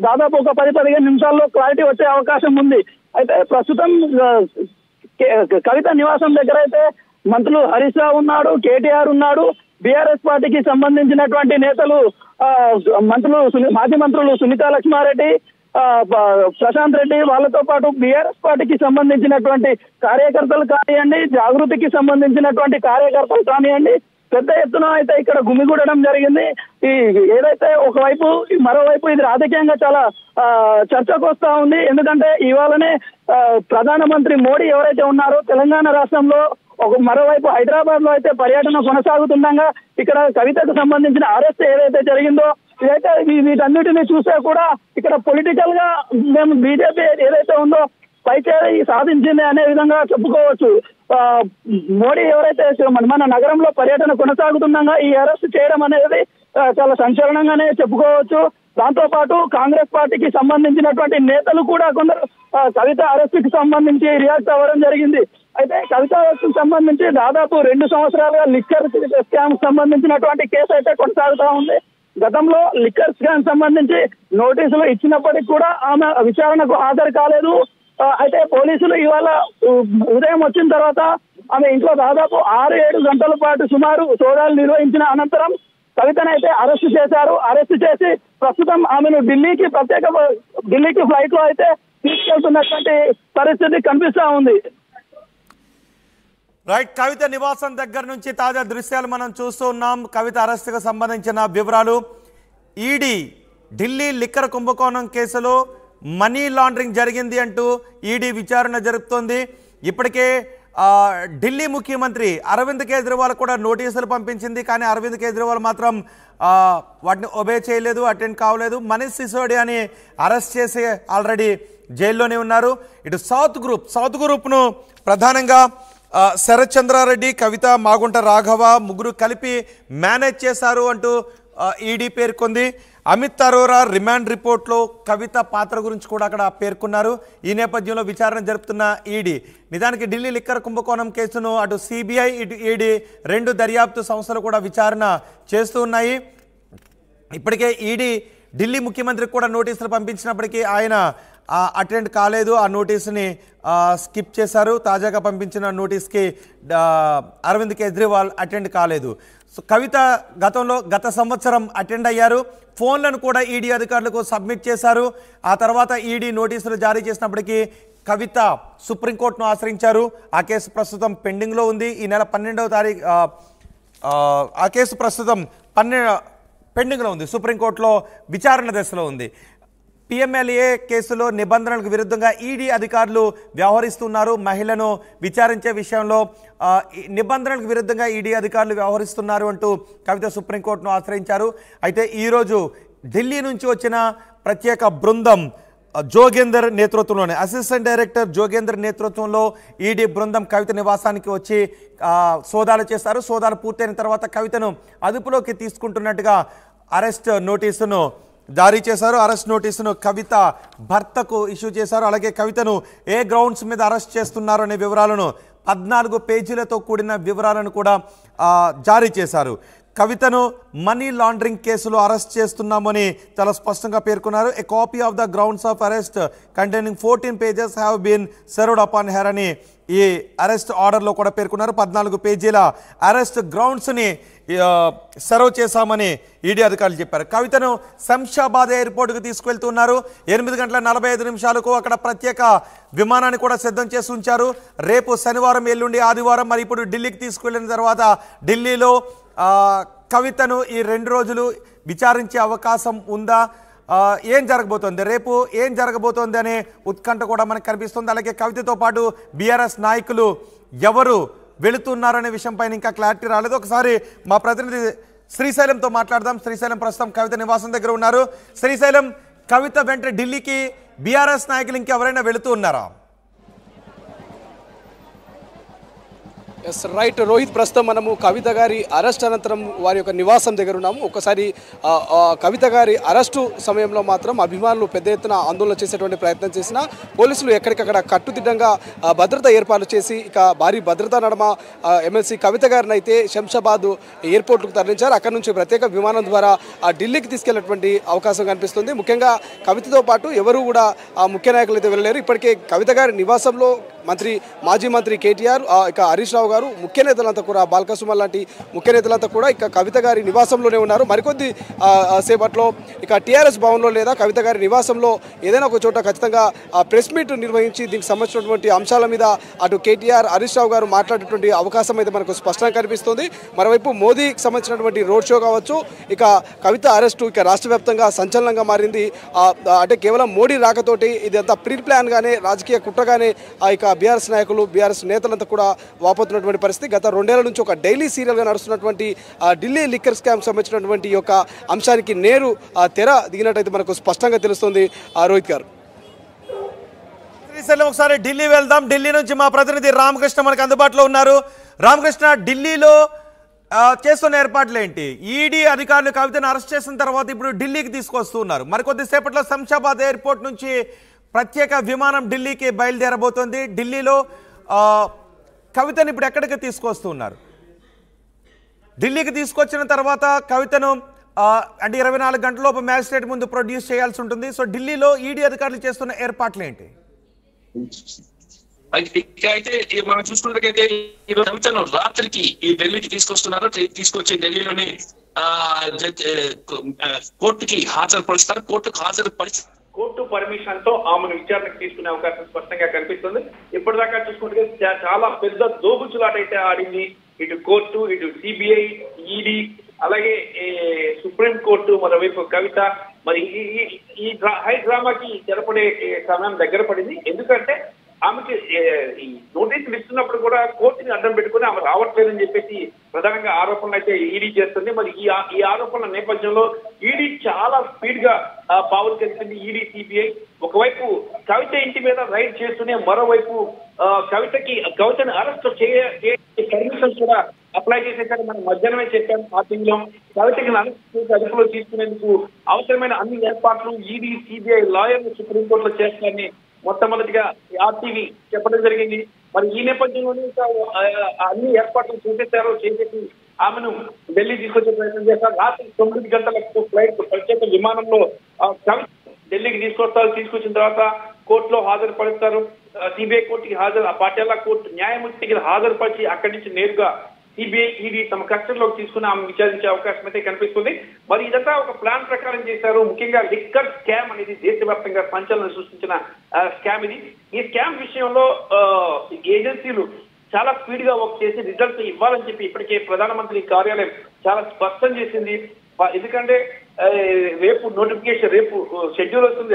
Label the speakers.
Speaker 1: దాదాపు ఒక 10-15 నిమిషాల్లో క్లారిటీ వచ్చే అవకాశం ఉంది. అయితే ప్రస్తుతం కవిత నివాసం దగ్గర అయితే మంత్రులు హరీష్ రావు ఉన్నాడు, కేటీఆర్ ఉన్నాడు, బీఆర్ఎస్ పార్టీకి సంబంధించినటువంటి నేతలు మాజీ మంత్రులు సునీతా లక్ష్మారెడ్డి, ప్రశాంత్ రెడ్డి, వాళ్ళతో పాటు బీఆర్ఎస్ పార్టీకి సంబంధించినటువంటి కార్యకర్తలు కానివ్వండి, జాగృతికి సంబంధించినటువంటి కార్యకర్తలు కానివ్వండి, పెద్ద ఎత్తున అయితే ఇక్కడ గుమిగూడడం జరిగింది. ఈ ఏదైతే ఒకవైపు మరోవైపు ఇది రాజకీయంగా చాలా చర్చకు వస్తా ఉంది. ఎందుకంటే ఇవాళనే ప్రధానమంత్రి మోడీ ఎవరైతే ఉన్నారో తెలంగాణ రాష్ట్రంలో మరోవైపు హైదరాబాద్ లో అయితే పర్యటన కొనసాగుతుండగా ఇక్కడ కవితకు సంబంధించిన అరెస్ట్ ఏదైతే జరిగిందో ఇదైతే వీటన్నిటిని చూస్తే కూడా ఇక్కడ పొలిటికల్ గా మేము బీజేపీ ఏదైతే ఉందో పైచేయి సాధించింది అనే విధంగా చెప్పుకోవచ్చు. మోడీ ఎవరైతే మన నగరంలో పర్యటన కొనసాగుతుండగా ఈ అరెస్ట్ చేయడం అనేది చాలా సంచలనంగానే చెప్పుకోవచ్చు. దాంతో పాటు కాంగ్రెస్ పార్టీకి సంబంధించినటువంటి నేతలు కూడా కొందరు కవిత అరెస్ట్ కి సంబంధించి రియాక్ట్ అవ్వడం జరిగింది. అయితే కవిత అరెస్ట్ కి సంబంధించి దాదాపు 2 సంవత్సరాలుగా లిక్కర్ స్కామ్ సంబంధించినటువంటి కేసు అయితే కొనసాగుతా ఉంది. గతంలో లిక్కర్ స్కామ్ సంబంధించి నోటీసులు ఇచ్చినప్పటికీ కూడా ఆమె విచారణకు హాజరు కాలేదు. అయితే పోలీసులు ఇవాళ ఉదయం వచ్చిన తర్వాత ఆమె ఇంట్లో దాదాపు 6-7 గంటల పాటు సుమారు సోదాలు నిర్వహించిన అనంతరం కవితనైతే అరెస్ట్ చేశారు. అరెస్ట్ చేసి ప్రస్తుతం ఆమెను ఢిల్లీకి ఫ్లైట్ లో అయితే తీసుకెళ్తున్నటువంటి పరిస్థితి కనిపిస్తా ఉంది.
Speaker 2: రైట్, కవిత నివాసం దగ్గర నుంచి తాజా దృశ్యాలు మనం చూస్తూ ఉన్నాం. కవిత అరెస్టుకు సంబంధించిన వివరాలు. ఈడీ ఢిల్లీ లిక్కర్ కుంభకోణం కేసులో మనీ లాండరింగ్ జరిగింది అంటూ ఈడీ విచారణ జరుపుతోంది. ఇప్పటికే ఢిల్లీ ముఖ్యమంత్రి అరవింద్ కేజ్రీవాల్ కూడా నోటీసులు పంపించింది. కానీ అరవింద్ కేజ్రీవాల్ మాత్రం వాటిని ఒబే చేయలేదు, అటెండ్ కావలేదు. మనీష్ సిసోడియాని అరెస్ట్ చేసి ఆల్రెడీ జైల్లోనే ఉన్నారు. ఇటు సౌత్ గ్రూప్ను ప్రధానంగా శరత్ చంద్రారెడ్డి, కవిత, మాగుంట రాఘవ ముగ్గురు కలిపి మేనేజ్ చేశారు అంటూ ఈడీ పేర్కొంది. అమిత్ అరోరా రిమాండ్ రిపోర్ట్లో కవిత పాత్ర గురించి కూడా అక్కడ పేర్కొన్నారు. ఈ నేపథ్యంలో విచారణ జరుపుతున్న ఈడీ నిజానికి ఢిల్లీ లిక్కర్ కుంభకోణం కేసును అటు సిబిఐ ఇటు ఈడీ 2 దర్యాప్తు సంస్థలు కూడా విచారణ చేస్తూ ఉన్నాయి. ఇప్పటికే ఈడీ ఢిల్లీ ముఖ్యమంత్రికి కూడా నోటీసులు పంపించినప్పటికీ ఆయన అటెండ్ కాలేదు. ఆ నోటీసుని స్కిప్ చేశారు. తాజాగా పంపించిన నోటీస్కి అరవింద్ కేజ్రీవాల్ అటెండ్ కాలేదు. సో కవిత గత సంవత్సరం అటెండ్ అయ్యారు. ఫోన్లను కూడా ఈడీ అధికారులకు సబ్మిట్ చేశారు. ఆ తర్వాత ఈడీ నోటీసులు జారీ చేసినప్పటికీ కవిత సుప్రీంకోర్టును ఆశ్రయించారు. ఆ కేసు ప్రస్తుతం పెండింగ్లో ఉంది. ఈ నెల 12వ తారీఖు ఆ కేసు ప్రస్తుతం పెండింగ్లో ఉంది. సుప్రీంకోర్టులో విచారణ దశలో ఉంది. పిఎంఎల్ఏ కేసులో నిబంధనలకు విరుద్ధంగా ఈడీ అధికారులు వ్యవహరిస్తున్నారు. మహిళను విచారించే విషయంలో నిబంధనలకు విరుద్ధంగా ఈడీ అధికారులు వ్యవహరిస్తున్నారు అంటూ కవిత సుప్రీంకోర్టును ఆశ్రయించారు. అయితే ఈరోజు ఢిల్లీ నుంచి వచ్చిన ప్రత్యేక బృందం జోగేందర్ నేతృత్వంలోనే అసిస్టెంట్ డైరెక్టర్ జోగేందర్ నేతృత్వంలో ఈడీ బృందం కవిత నివాసానికి వచ్చి సోదాలు చేస్తారు. సోదాలు పూర్తయిన తర్వాత కవితను అదుపులోకి తీసుకుంటున్నట్టుగా అరెస్ట్ నోటీసును జారీ చేశారు. అరెస్ట్ నోటీసును కవిత భర్తకు ఇష్యూ చేశారు. అలాగే కవితను ఏ గ్రౌండ్స్ మీద అరెస్ట్ చేస్తున్నారు అనే వివరాలను 14 పేజీలతో కూడిన వివరాలను కూడా జారీ చేశారు. కవితను మనీ లాండరింగ్ కేసులో అరెస్ట్ చేస్తున్నామని చాలా స్పష్టంగా పేర్కొన్నారు. A copy of the grounds of arrest containing 14 pages have been served upon her అని ఈ అరెస్ట్ ఆర్డర్లో కూడా పేర్కొన్నారు. 14 పేజీల అరెస్ట్ గ్రౌండ్స్ని సర్వ్ చేశామని ఈడీ అధికారులు చెప్పారు. కవితను శంషాబాద్ ఎయిర్పోర్ట్కు తీసుకువెళ్తున్నారు. 8:45 అక్కడ ప్రత్యేక విమానాన్ని కూడా సిద్ధం చేసి ఉంచారు. రేపు శనివారం, ఎల్లుండి ఆదివారం, మరి ఇప్పుడు ఢిల్లీకి తీసుకువెళ్ళిన తర్వాత ఢిల్లీలో కవితను ఈ 2 రోజులు విచారించే అవకాశం ఉందా, ఏం జరగబోతోంది, రేపు ఏం జరగబోతోంది అనే ఉత్కంఠ కూడా మనకు కనిపిస్తుంది. అలాగే కవితతో పాటు బీఆర్ఎస్ నాయకులు ఎవరు వెళుతున్నారనే విషయంపైన ఇంకా క్లారిటీ రాలేదు. ఒకసారి మా ప్రతినిధి శ్రీశైలంతో మాట్లాడదాం. శ్రీశైలం ప్రస్తుతం కవిత నివాసం దగ్గర ఉన్నారు. శ్రీశైలం, కవిత వెంట ఢిల్లీకి బీఆర్ఎస్ నాయకులు ఇంకెవరైనా వెళుతూ ఉన్నారా?
Speaker 3: ఎస్ రైట్ రోహిత్, ప్రస్తుతం మనము కవిత గారి అరెస్ట్ అనంతరం వారి యొక్క నివాసం దగ్గర ఉన్నాము. ఒకసారి కవిత గారి అరెస్టు సమయంలో మాత్రం అభిమానులు పెద్ద ఎత్తున ఆందోళన చేసేటువంటి ప్రయత్నం చేసిన పోలీసులు ఎక్కడికక్కడ కట్టుదిట్టంగా భద్రత ఏర్పాటు చేసి ఇక భారీ భద్రతా నడమ ఎమ్మెల్సీ కవిత గారిని అయితే శంషాబాద్ ఎయిర్పోర్ట్కు తరలించారు. అక్కడ నుంచి ప్రత్యేక విమానం ద్వారా ఢిల్లీకి తీసుకెళ్లేటువంటి అవకాశం కనిపిస్తుంది. ముఖ్యంగా కవితతో పాటు ఎవరు కూడా ముఖ్య నాయకులు అయితే వెళ్ళలేరు. ఇప్పటికే కవిత గారి నివాసంలో మాజీ మంత్రి కేటీఆర్, ఇక హరీష్ రావు గారు, ముఖ్య నేతలంతా కూడా బాల్కసుమన్ లాంటి ముఖ్య నేతలంతా కూడా ఇక కవిత గారి నివాసంలోనే ఉన్నారు. మరికొద్ది సేపట్లో ఇక టీఆర్ఎస్ భవన్లో లేదా కవిత గారి నివాసంలో ఏదైనా ఒక చోట ఖచ్చితంగా ప్రెస్ మీట్ నిర్వహించి దీనికి సంబంధించినటువంటి అంశాల మీద అటు కేటీఆర్, హరీష్ రావు గారు మాట్లాడేటువంటి అవకాశం అయితే మనకు స్పష్టంగా కనిపిస్తుంది. మరోవైపు మోదీకి సంబంధించినటువంటి రోడ్ షో కావచ్చు, ఇక కవిత అరెస్టు ఇక రాష్ట్ర వ్యాప్తంగా సంచలనంగా మారింది. అంటే కేవలం మోడీ రాకతోటి ఇదంతా ప్రీ ప్లాన్గానే, రాజకీయ కుట్రగానే ఇక బీఆర్ఎస్ నాయకులు, బీఆర్ఎస్ నేతలంతా కూడా వాపోతున్నటువంటి పరిస్థితి. గత 2 ఏళ్ల నుంచి ఒక డైలీ సీరియల్గా నడుస్తున్నటువంటి ఢిల్లీ లిక్కర్ స్కామ్ సంబంధించినటువంటి యొక్క అంశానికి నేరు తెర దిగినట్టయితే మనకు స్పష్టంగా తెలుస్తుంది. రోహిత్ గారు,
Speaker 2: ఒకసారి ఢిల్లీ వెళ్దాం. ఢిల్లీ నుంచి మా ప్రతినిధి రామకృష్ణ మనకు అందుబాటులో ఉన్నారు. రామకృష్ణ, ఢిల్లీలో చేస్తున్న ఏర్పాట్లు ఏంటి? ఈడీ అధికారులు కవితను అరెస్ట్ చేసిన తర్వాత ఇప్పుడు ఢిల్లీకి తీసుకొస్తున్నారు. మరికొద్దిసేపట్లో శంషాబాద్ ఎయిర్పోర్ట్ నుంచి ప్రత్యేక విమానం ఢిల్లీకి బయలుదేరబోతోంది. ఢిల్లీలో కవితను ఇప్పుడు ఎక్కడికి తీసుకొస్తున్నారు? ఢిల్లీకి తీసుకొచ్చిన తర్వాత కవితను అంటే 24 గంటలలోపు మ్యాజిస్ట్రేట్ ముందు ప్రొడ్యూస్ చేయాల్సి ఉంటుంది. సో ఢిల్లీలో ఈడీ అధికారులు చేస్తున్న ఏర్పాట్లు ఏంటి?
Speaker 4: అయితే మనం చూసుకున్నట్లయితే కవితను రాత్రికి ఈ ఢిల్లీకి తీసుకొస్తున్నారు. తీసుకొచ్చి ఢిల్లీలోని కోర్టుకి హాజరుపరుస్తారు. కోర్టు పర్మిషన్ తో ఆమెను విచారణకు తీసుకునే అవకాశం స్పష్టంగా కనిపిస్తుంది. ఇప్పటిదాకా చూసుకుంటే చాలా పెద్ద దోబుచులాట అయితే ఆడింది. ఇటు కోర్టు, ఇటు సిబిఐ, ఈడీ, అలాగే సుప్రీం కోర్టు, మరోవైపు కవిత. మరి ఈ హై డ్రామాకి జరపడే సమయం దగ్గర పడింది. ఎందుకంటే ఆమెకి ఈ నోటీసులు ఇస్తున్నప్పుడు కూడా కోర్టుని అడ్డం పెట్టుకుని ఆమె రావట్లేదని చెప్పేసి ప్రధానంగా ఆరోపణలు అయితే ఈడీ చేస్తుంది. మరి ఈ ఆరోపణల నేపథ్యంలో ఈడీ చాలా స్పీడ్ గా పావులు కలిసింది. ఈడీ, సిబిఐ ఒకవైపు కవిత ఇంటి మీద రైడ్ చేస్తూనే మరోవైపు కవితని అరెస్ట్ పర్మిషన్ కూడా అప్లై చేసేసారు. మనం మధ్యాహ్నమే చెప్పాము పార్టీలో. కవితకి అరెస్ట్ చేసి అదుపులో తీసుకునేందుకు అవసరమైన అన్ని ఏర్పాట్లు ఈడీ, సిబిఐ లాయర్లు సుప్రీంకోర్టులో చేస్తారని మొట్టమొదటిగా ఆర్టీవీ చెప్పడం జరిగింది. మరి ఈ నేపథ్యంలోనే అన్ని ఏర్పాట్లు చేసేసి ఆమెను ఢిల్లీ తీసుకొచ్చే ప్రయత్నం చేస్తారు. రాత్రి 9 గంటలకు ఫ్లైట్ ప్రత్యేక విమానంలో ఢిల్లీకి తీసుకొచ్చిన తర్వాత కోర్టులో హాజరుపరుస్తారు. సిబిఐ కోర్టుకి పాటియాలా కోర్టు న్యాయమూర్తికి హాజరుపరిచి అక్కడి నుంచి నేరుగా సిబిఐ, ఈడీ తమ కస్టడీలోకి తీసుకుని ఆమె విచారించే అవకాశం అయితే కనిపిస్తుంది. మరి ఇదంతా ఒక ప్లాన్ ప్రకారం చేశారు. ముఖ్యంగా లిక్కర్ స్కామ్ అనేది దేశవ్యాప్తంగా సంచలనం సృష్టించిన స్కామ్ ఇది. ఈ స్కామ్ విషయంలో ఏజెన్సీలు చాలా స్పీడ్ గా వర్క్ చేసి రిజల్ట్స్ ఇవ్వాలని చెప్పి ఇప్పటికే ప్రధానమంత్రి కార్యాలయం చాలా స్పష్టం చేసింది. ఎందుకంటే రేపు షెడ్యూల్ వస్తుంది.